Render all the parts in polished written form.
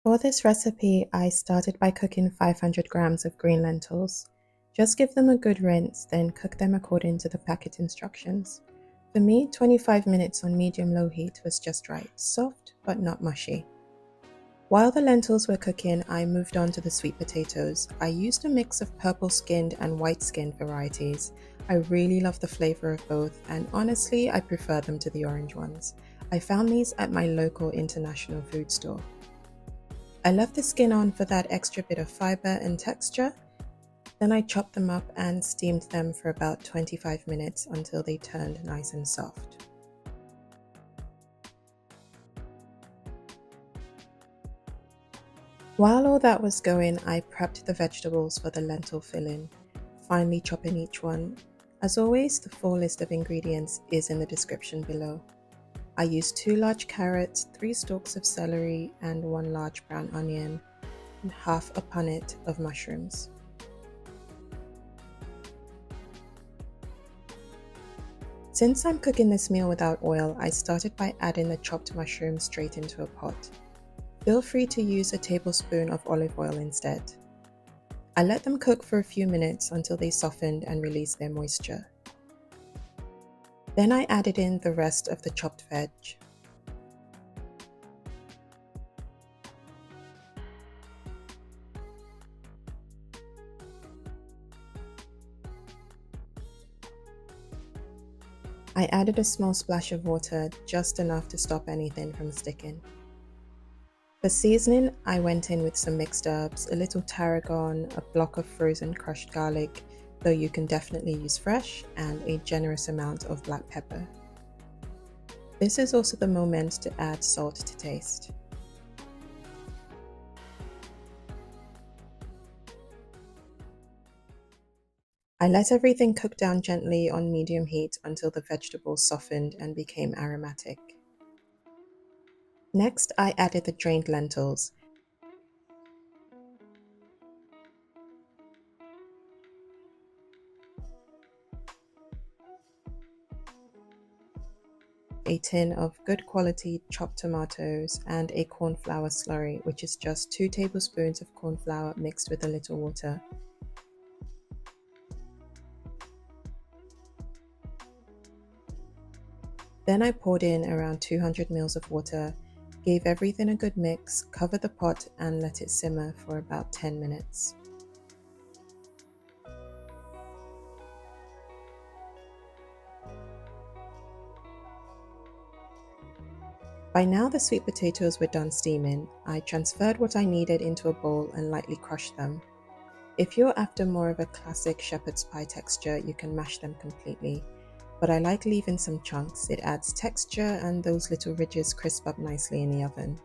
For this recipe, I started by cooking 500 grams of green lentils. Just give them a good rinse, then cook them according to the packet instructions. For me, 25 minutes on medium-low heat was just right, soft but not mushy. While the lentils were cooking, I moved on to the sweet potatoes. I used a mix of purple-skinned and white-skinned varieties. I really love the flavor of both, and honestly, I prefer them to the orange ones. I found these at my local international food store. I left the skin on for that extra bit of fibre and texture. Then I chopped them up and steamed them for about 25 minutes until they turned nice and soft. While all that was going, I prepped the vegetables for the lentil filling, finely chopping each one. As always, the full list of ingredients is in the description below. I used 2 large carrots, 3 stalks of celery, and 1 large brown onion, and half a punnet of mushrooms. Since I'm cooking this meal without oil, I started by adding the chopped mushrooms straight into a pot. Feel free to use a tablespoon of olive oil instead. I let them cook for a few minutes until they softened and released their moisture. Then I added in the rest of the chopped veg. I added a small splash of water, just enough to stop anything from sticking. For seasoning, I went in with some mixed herbs, a little tarragon, a block of frozen crushed garlic, though you can definitely use fresh, and a generous amount of black pepper. This is also the moment to add salt to taste. I let everything cook down gently on medium heat until the vegetables softened and became aromatic. Next, I added the drained lentils. A tin of good quality chopped tomatoes, and a cornflour slurry, which is just 2 tablespoons of cornflour mixed with a little water. Then I poured in around 200 ml of water, gave everything a good mix, covered the pot and let it simmer for about 10 minutes. By now the sweet potatoes were done steaming. I transferred what I needed into a bowl and lightly crushed them. If you're after more of a classic shepherd's pie texture, you can mash them completely. But I like leaving some chunks. It adds texture and those little ridges crisp up nicely in the oven.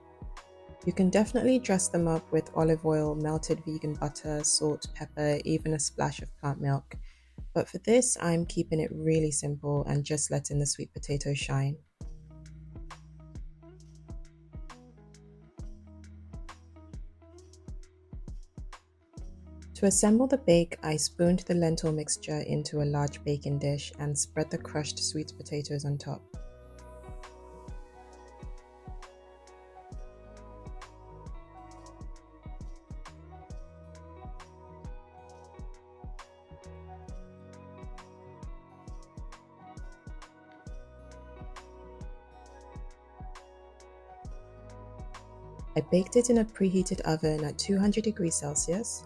You can definitely dress them up with olive oil, melted vegan butter, salt, pepper, even a splash of plant milk. But for this, I'm keeping it really simple and just letting the sweet potatoes shine. To assemble the bake, I spooned the lentil mixture into a large baking dish and spread the crushed sweet potatoes on top. I baked it in a preheated oven at 200 degrees Celsius.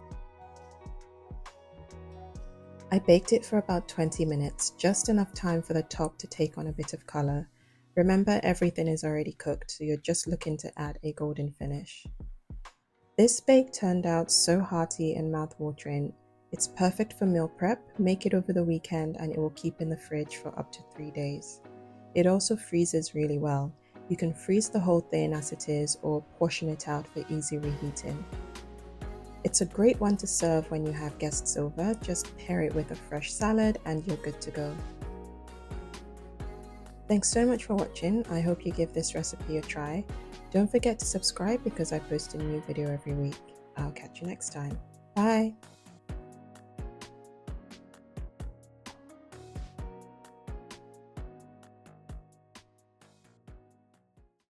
I baked it for about 20 minutes, just enough time for the top to take on a bit of color. Remember, everything is already cooked, so you're just looking to add a golden finish. This bake turned out so hearty and mouth-watering. It's perfect for meal prep. Make it over the weekend and it will keep in the fridge for up to 3 days. It also freezes really well. You can freeze the whole thing as it is or portion it out for easy reheating. It's a great one to serve when you have guests over. Just pair it with a fresh salad and you're good to go. Thanks so much for watching. I hope you give this recipe a try. Don't forget to subscribe because I post a new video every week. I'll catch you next time. Bye!